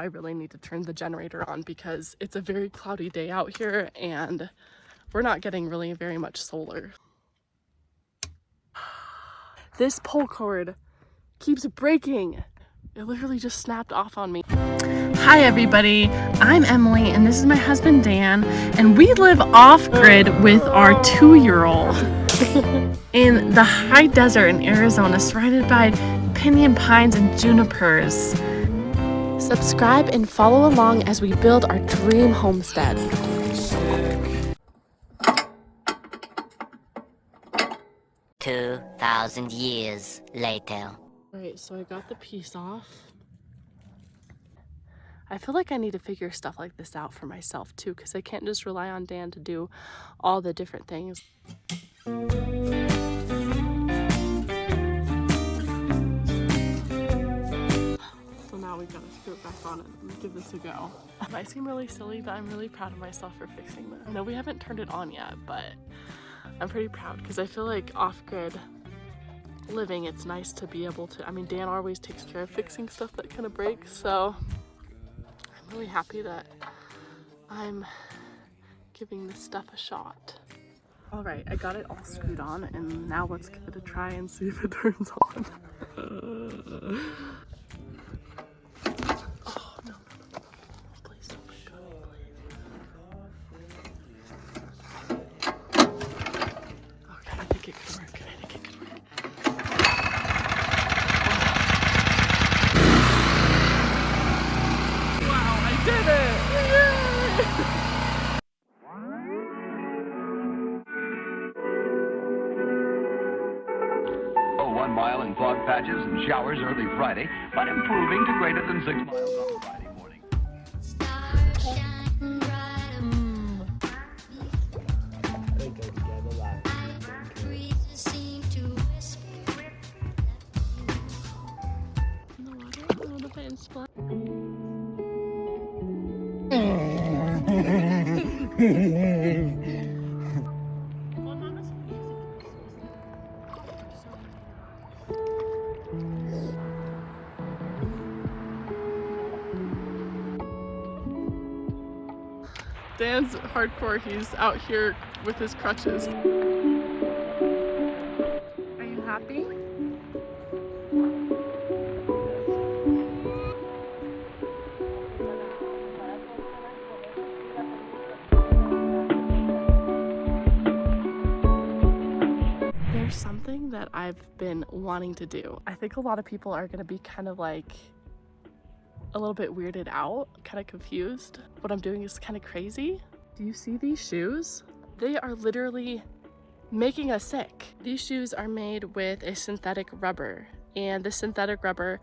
I really need to turn the generator on because it's a very cloudy day out here and we're not getting really very much solar. This pull cord keeps breaking. It literally just snapped off on me. Hi everybody, I'm Emily and this is my husband Dan, and we live off-grid with our 2-year-old in the high desert in Arizona, surrounded by pinyon pines and junipers. Subscribe and follow along as we build our dream homestead. 2,000 years later. Alright, so I got the piece off. I feel like I need to figure stuff like this out for myself too, because I can't just rely on Dan to do all the different things. So now we've got to screw it back on and give this a go. It might seem really silly, but I'm really proud of myself for fixing this. I know we haven't turned it on yet, but I'm pretty proud because I feel like off-grid living, it's nice to be able to, I mean, Dan always takes care of fixing stuff that kind of breaks, so I'm really happy that I'm giving this stuff a shot. All right, I got it all screwed on, and now let's give it a try and see if it turns on. Oh, no. Please don't break on me, please. Okay, I think it could work. Wow, I did it! Yay! One mile in fog patches and showers early Friday, but improving to greater than 6 miles on Friday morning. Dan's hardcore, he's out here with his crutches. Are you happy? There's something that I've been wanting to do. I think a lot of people are gonna be kind of like a little bit weirded out, kind of confused. What I'm doing is kind of crazy. Do you see these shoes? They are literally making us sick. These shoes are made with a synthetic rubber, and the synthetic rubber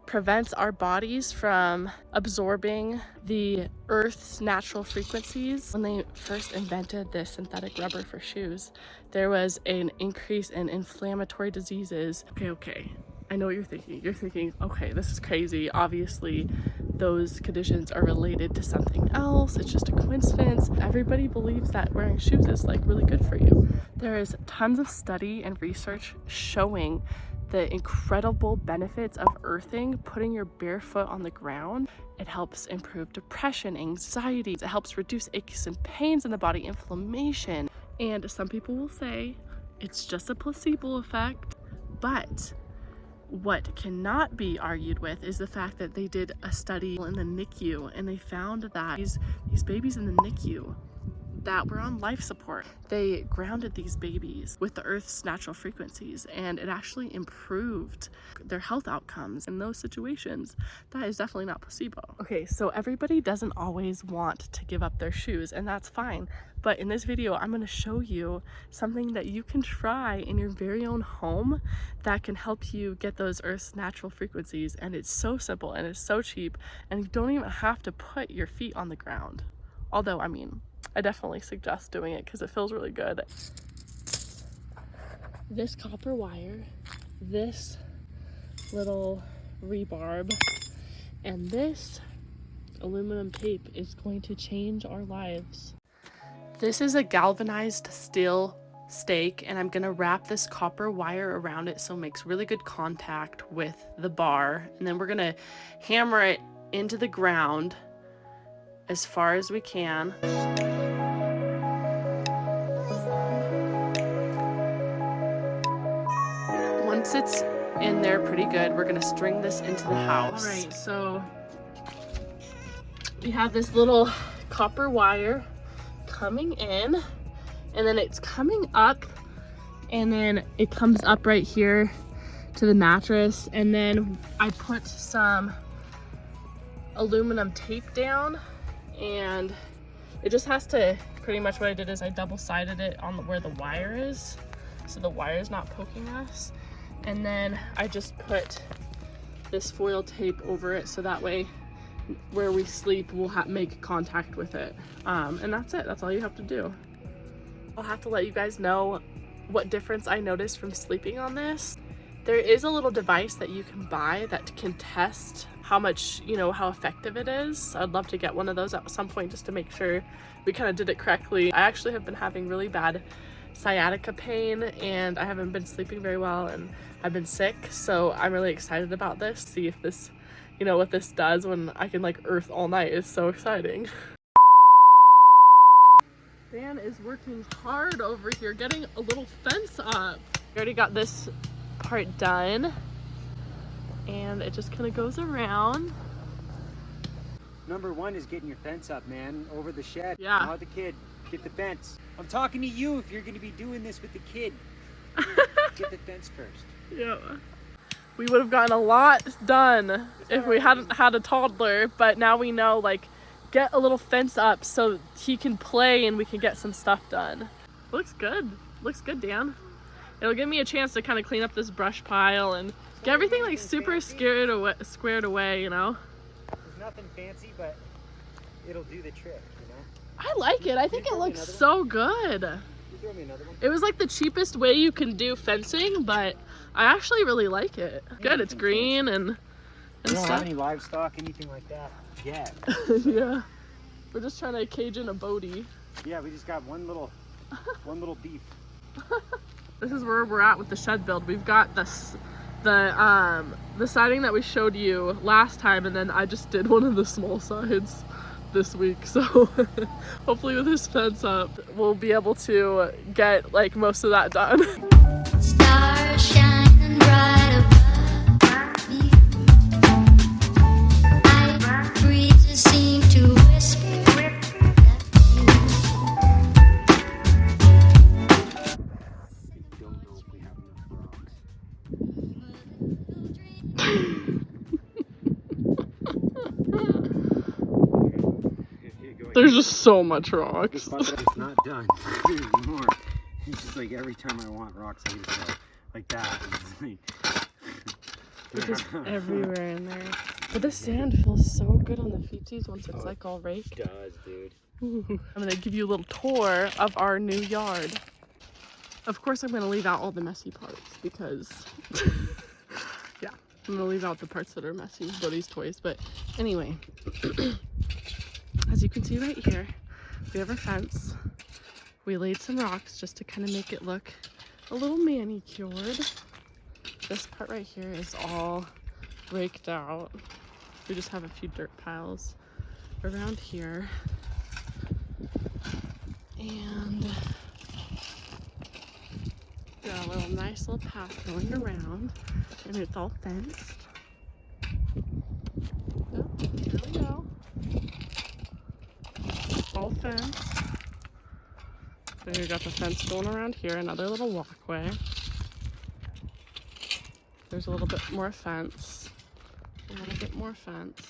prevents our bodies from absorbing the Earth's natural frequencies. When they first invented this synthetic rubber for shoes, there was an increase in inflammatory diseases. Okay. I know what you're thinking. You're thinking, okay, this is crazy. Obviously, those conditions are related to something else. It's just a coincidence. Everybody believes that wearing shoes is like really good for you. There is tons of study and research showing the incredible benefits of earthing, putting your bare foot on the ground. It helps improve depression, anxiety. It helps reduce aches and pains in the body, inflammation. And some people will say it's just a placebo effect, but what cannot be argued with is the fact that they did a study in the NICU, and they found that these babies in the NICU that were on life support, they grounded these babies with the Earth's natural frequencies, and it actually improved their health outcomes in those situations. That is definitely not placebo. Okay, so everybody doesn't always want to give up their shoes, and that's fine. But in this video, I'm going to show you something that you can try in your very own home that can help you get those Earth's natural frequencies. And it's so simple and it's so cheap, and you don't even have to put your feet on the ground. Although, I mean, I definitely suggest doing it because it feels really good. This copper wire, this little rebarb, and this aluminum tape is going to change our lives. This is a galvanized steel stake, and I'm gonna wrap this copper wire around it so it makes really good contact with the bar, and then we're gonna hammer it into the ground as far as we can. Once it's in there pretty good, we're gonna string this into the house. All right, so we have this little copper wire coming in, and then it's coming up, and then it comes up right here to the mattress, and then I put some aluminum tape down, and it just has to, pretty much what I did is I double-sided it on where the wire is, so the wire is not poking us. And then I just put this foil tape over it, so that way where we sleep we'll make contact with it. And that's it. That's all you have to do. I'll have to let you guys know what difference I noticed from sleeping on this. There is a little device that you can buy that can test how much, how effective it is. I'd love to get one of those at some point just to make sure we kind of did it correctly. I actually have been having really bad sciatica pain, and I haven't been sleeping very well, and I've been sick, so I'm really excited about this. See if this, what this does when I can earth all night is so exciting. Dan is working hard over here getting a little fence up. We already got this part done, and it just kind of goes around. Number one is getting your fence up, man, over the shed. Yeah. Not the kid. Get the fence. I'm talking to you if you're going to be doing this with the kid. Get the fence first. Yeah. We would have gotten a lot done if we hadn't had a toddler, but now we know, get a little fence up so he can play and we can get some stuff done. Looks good. Looks good, Dan. It'll give me a chance to kind of clean up this brush pile and get everything super squared away, There's nothing fancy, but it'll do the trick, I like it. I think it looks so good. You throw me another one? It was the cheapest way you can do fencing, but I actually really like it. Good, it's green and We don't stuff. have any livestock, anything like that yet. Yeah. We're just trying to cage in a Bodie. Yeah, we just got one little beef. This is where we're at with the shed build. We've got the siding that we showed you last time, and then I just did one of the small sides this week. So hopefully with this fence up, we'll be able to get most of that done. Stars shining bright above me. Night breezes seem to whisper that I don't know if we have enough rocks. There's just so much rocks. It's not done. There's more. It's just every time I want rocks, I just go like that. It's just everywhere in there. But the sand feels so good on the feetsies once it's all raked. It does, dude. Ooh. I'm gonna give you a little tour of our new yard. Of course I'm gonna leave out all the messy parts because yeah, I'm gonna leave out the parts that are messy, Bodie's toys. But anyway, as you can see right here, we have our fence. We laid some rocks just to kind of make it look a little manicured. This part right here is all raked out. We just have a few dirt piles around here. And got a nice little path going around, and it's all fenced. Yep, there we go. All fenced. Then we got the fence going around here, another little walkway. There's a little bit more fence. A little bit more fence.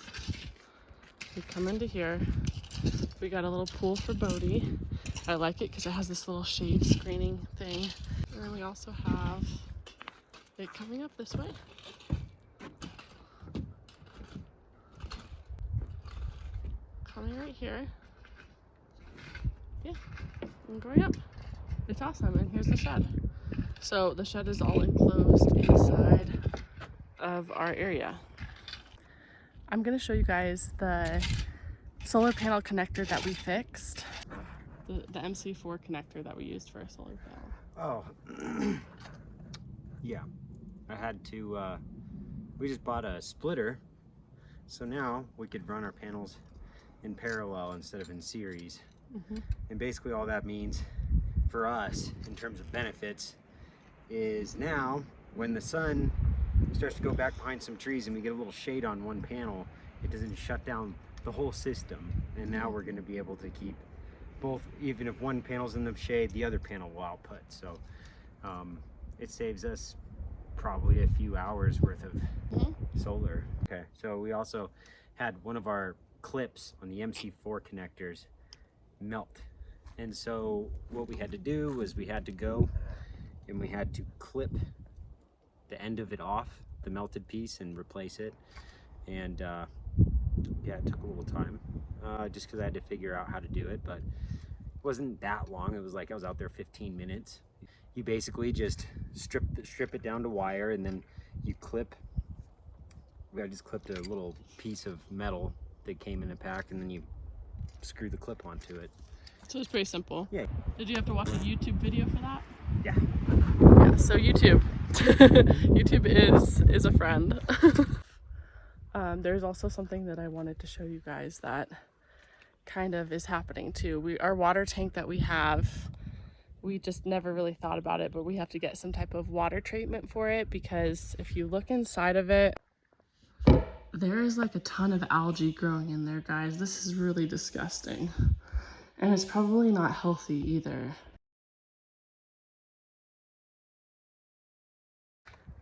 We come into here. We got a little pool for Bodie. I like it because it has this little shade screening thing. And then we also have it coming up this way. Coming right here. Yeah, and going up. It's awesome. And here's the shed. So the shed is all enclosed inside of our area. I'm gonna show you guys the solar panel connector that we fixed. The MC4 connector that we used for our solar panel. Oh, yeah. I had to, we just bought a splitter So now we could run our panels in parallel instead of in series. And basically all that means for us in terms of benefits is now when the sun starts to go back behind some trees and we get a little shade on one panel, it doesn't shut down the whole system. And now we're going to be able to keep both, even if one panel's in the shade, the other panel will output. So it saves us probably a few hours worth of solar. Okay, so we also had one of our clips on the MC4 connectors melt. And so what we had to do was we had to go and we had to clip the end of it off, the melted piece, and replace it. And yeah, it took a little time just because I had to figure out how to do it, but it wasn't that long. It was like I was out there 15 minutes. You basically just strip it down to wire, and then you clip. I just clipped a little piece of metal that came in a pack, and then you screw the clip onto it. So it's pretty simple. Yeah. Did you have to watch a YouTube video for that? Yeah. Yeah, so YouTube. YouTube is a friend. There's also something that I wanted to show you guys that kind of is happening too. Our water tank that we have, we just never really thought about it, but we have to get some type of water treatment for it, because if you look inside of it, there is like a ton of algae growing in there, guys. This is really disgusting. And it's probably not healthy either.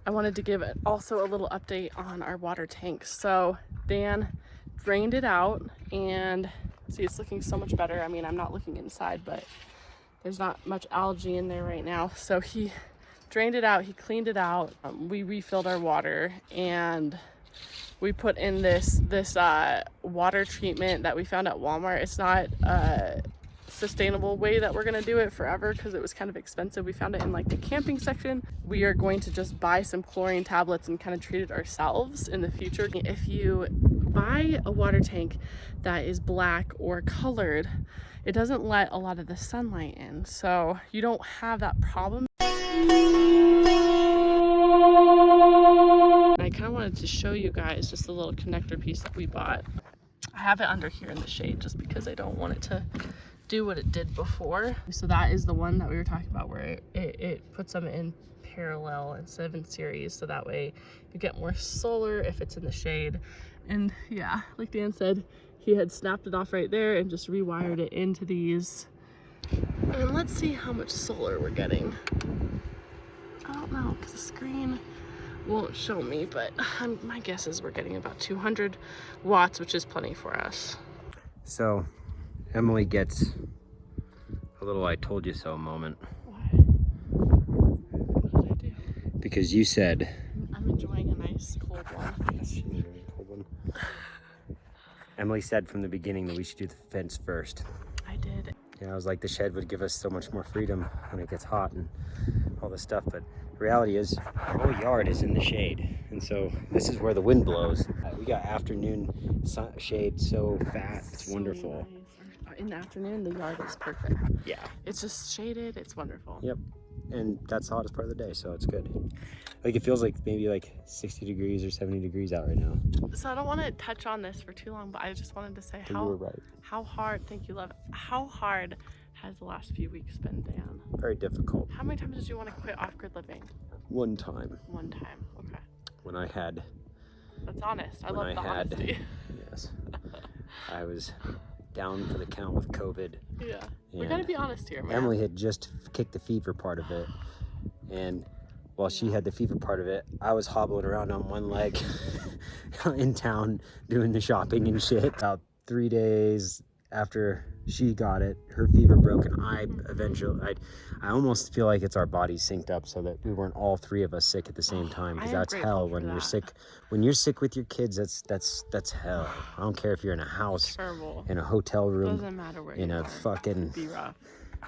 I wanted to give also a little update on our water tank. So Dan drained it out, and see, it's looking so much better. I mean, I'm not looking inside, but there's not much algae in there right now. So he drained it out, he cleaned it out. We refilled our water, and we put in this water treatment that we found at Walmart. It's not a sustainable way that we're gonna do it forever because it was kind of expensive. We found it in like the camping section. We are going to just buy some chlorine tablets and kind of treat it ourselves in the future. If you buy a water tank that is black or colored, it doesn't let a lot of the sunlight in, so you don't have that problem. I kind of wanted to show you guys just a little connector piece that we bought. I have it under here in the shade just because I don't want it to do what it did before. So that is the one that we were talking about, where it puts them in parallel instead of in series, so that way you get more solar if it's in the shade. And yeah, like Dan said, he had snapped it off right there and just rewired it into these. And let's see how much solar we're getting. I don't know, because the screen won't show me, but my guess is we're getting about 200 watts, which is plenty for us. So Emily gets a little "I told you so" moment. Why? What did I do? Because you said, I'm enjoying a nice cold one. yes, she's enjoying a cold one. Emily said from the beginning that we should do the fence first. I did. Yeah, I was like, the shed would give us so much more freedom when it gets hot and all this stuff, but the reality is our whole yard is in the shade, and so this is where the wind blows. We got afternoon shade so fat, it's wonderful. Nice. In the afternoon, the yard is perfect. Yeah. It's just shaded, it's wonderful. Yep. And that's the hottest part of the day, so it's good. Like, it feels like maybe like 60 degrees or 70 degrees out right now. So I don't want to touch on this for too long, but I just wanted to say But you were right. how hard, thank you, love, how hard has the last few weeks been, Dan? Very difficult. How many times did you want to quit off-grid living? One time. One time, okay. When I had... That's honest. I love the honesty. Yes. I was down for the count with COVID. Yeah. We gotta be honest here, man. Emily had just kicked the fever part of it. And while she had the fever part of it, I was hobbling around on one leg in town doing the shopping and shit. About 3 days after she got it, her fever broke, and I almost feel like it's our bodies synced up so that we weren't all three of us sick at the same time, because that's hell when you're sick. When you're sick with your kids, that's hell. I don't care if you're in a house, terrible, in a hotel room, doesn't matter where in you a are. fucking, It'd be rough.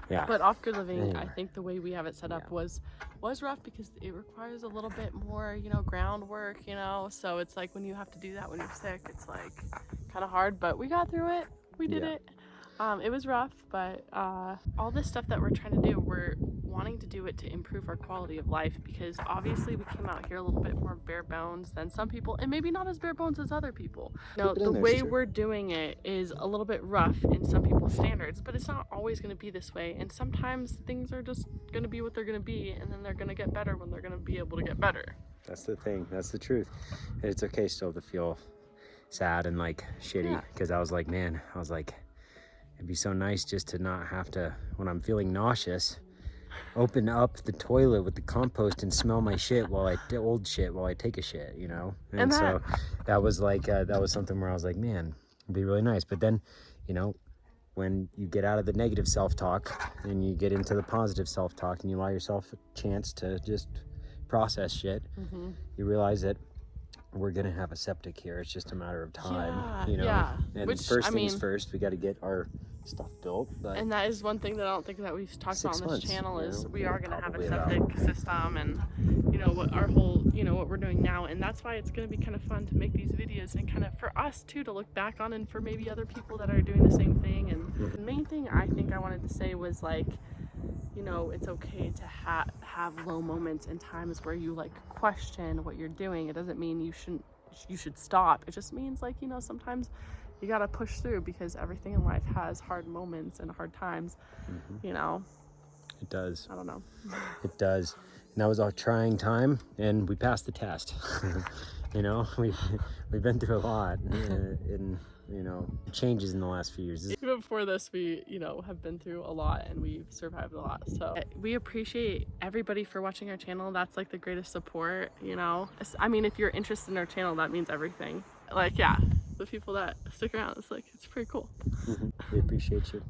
Yeah. But off-grid living, Anyway. I think the way we have it set up was rough because it requires a little bit more, groundwork, so it's like when you have to do that when you're sick, it's like kind of hard, but we got through it. We did it. It was rough, but all this stuff that we're trying to do, we're wanting to do it to improve our quality of life, because obviously we came out here a little bit more bare bones than some people, and maybe not as bare bones as other people. No, the way we're doing it is a little bit rough in some people's standards, but it's not always going to be this way, and sometimes things are just going to be what they're going to be, and then they're going to get better when they're going to be able to get better. That's the thing. That's the truth. And it's okay still to feel sad and like shitty, because I was like, man, it'd be so nice just to not have to, when I'm feeling nauseous, open up the toilet with the compost and smell my shit while I take a shit, you know? And so that was like, that was something where I was like, man, it'd be really nice. But then, you know, when you get out of the negative self-talk and you get into the positive self-talk and you allow yourself a chance to just process shit, you realize that we're gonna have a septic here. It's just a matter of time, you know. And which, first things first, we got to get our stuff built. But and that is one thing that I don't think that we've talked about on this channel is we are gonna have a probably septic system, and you know what our whole, you know, what we're doing now, and that's why it's gonna be kind of fun to make these videos and kind of for us too to look back on, and for maybe other people that are doing the same thing. And the main thing I think I wanted to say was like, you know, it's okay to have low moments and times where you like question what you're doing. It doesn't mean you should stop. It just means like, you know, sometimes you gotta push through, because everything in life has hard moments and hard times, you know. It does. I don't know. It does. And that was a trying time, and we passed the test. You know, we've been through a lot, in you know, changes in the last few years. Even before this, we, you know, have been through a lot and we've survived a lot. So we appreciate everybody for watching our channel. That's like the greatest support, you know. I mean, if you're interested in our channel, that means everything. Like, yeah, the people that stick around, it's like, it's pretty cool. We appreciate you.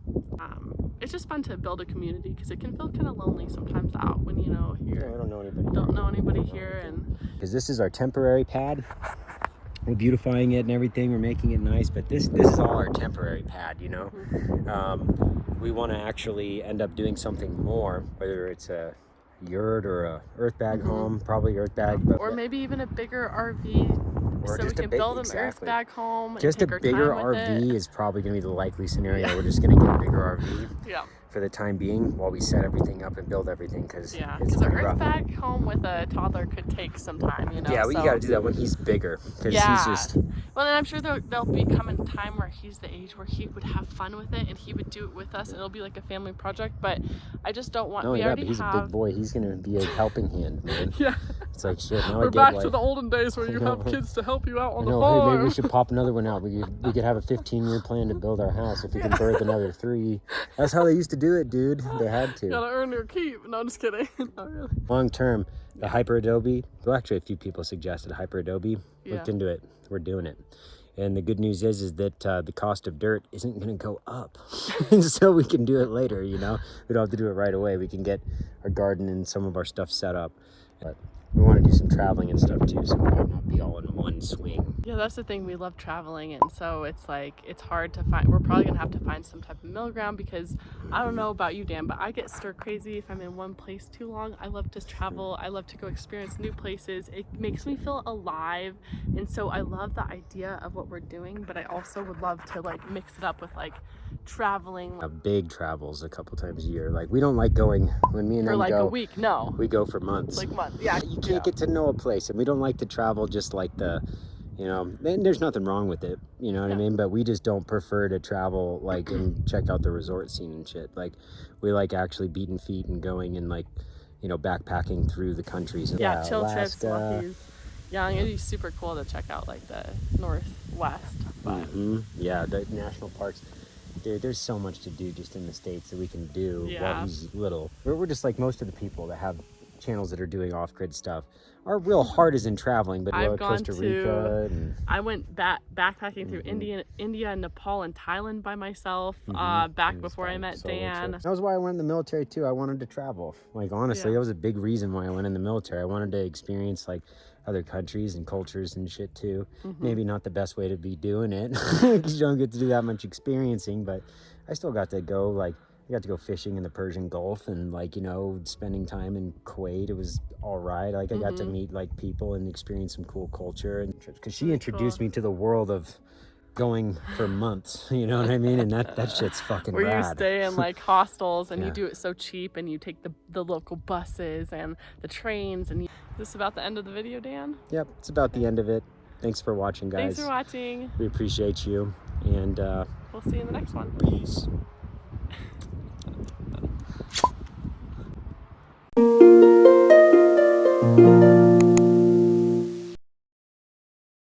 It's just fun to build a community, because it can feel kind of lonely sometimes out when, you know, you don't know anybody. Don't know anybody here. And because this is our temporary pad. We're beautifying it and everything. We're making it nice, but this is all our temporary pad, you know. We want to actually end up doing something more, whether it's a yurt or a earth bag home, probably earth bag, but or maybe even a bigger RV, so we can build an earth bag home. Just a bigger RV is probably going to be the likely scenario. We're just going to get a bigger RV. For the time being, while we set everything up and build everything, because an earth bag home with a toddler could take some time, you know. Yeah, we got to do that when he's bigger, because he's just. Well, then I'm sure there'll be coming a time where he's the age where he would have fun with it and he would do it with us, and it'll be like a family project. But I just don't want. But he's a big boy. He's gonna be a helping hand, man. It's like shit. Now we're back to the olden days where you have kids to help you out on the farm. Hey, maybe we should pop another one out. We could have a 15-year plan to build our house if we can birth another 3. That's how they used to do it, dude. They had to. Gotta earn your keep. No, I'm just kidding. Not really. Long term, the hyper adobe. Well, actually, a few people suggested hyper adobe. Looked into it. We're doing it. And the good news is that the cost of dirt isn't going to go up. So we can do it later, you know. We don't have to do it right away. We can get our garden and some of our stuff set up. But we want to do some traveling and stuff too, so it might not be all in one swing. Yeah, that's the thing. We love traveling, and so it's like, it's hard to find. We're probably gonna have to find some type of middle ground, because I don't know about you, Dan, but I get stir crazy if I'm in one place too long. I love to travel. I love to go experience new places. It makes me feel alive, and so I love the idea of what we're doing, but I also would love to like mix it up with like traveling. Big travels a couple times a year. Like, we don't like going when me and them like go, a week. No, we go for months. Like months. Yeah, you can't get to know a place, and we don't like to travel just like the, you know, and there's nothing wrong with it, you know what I mean, but we just don't prefer to travel like and check out the resort scene and shit. Like, we like actually beating feet and going and like, you know, backpacking through the countries. Chill trips while he's young. It'd be super cool to check out like the Northwest. But yeah, the national parks. Dude, there's so much to do just in the States that we can do while he's little. We're just like most of the people that have channels that are doing off-grid stuff. Our real heart is in traveling, but I've gone Costa Rica I went backpacking through India, Nepal, and Thailand by myself back before I met Dan. That was why I went in the military too. I wanted to travel. Like, honestly, that was a big reason why I went in the military. I wanted to experience like other countries and cultures and shit too. Maybe not the best way to be doing it, because you don't get to do that much experiencing, but I still got to go. Like, I got to go fishing in the Persian Gulf, and like, you know, spending time in Kuwait. It was all right. Like, I got to meet like people and experience some cool culture, and because she introduced me to the world of going for months, you know what I mean? And that shit's fucking Where rad. you stay in like hostels and Yeah. you do it so cheap, and you take the local buses and the trains. And is this about the end of the video, Dan? Yep, it's about the end of it. Thanks for watching, guys. Thanks for watching. We appreciate you, and We'll see you in the next one. peace.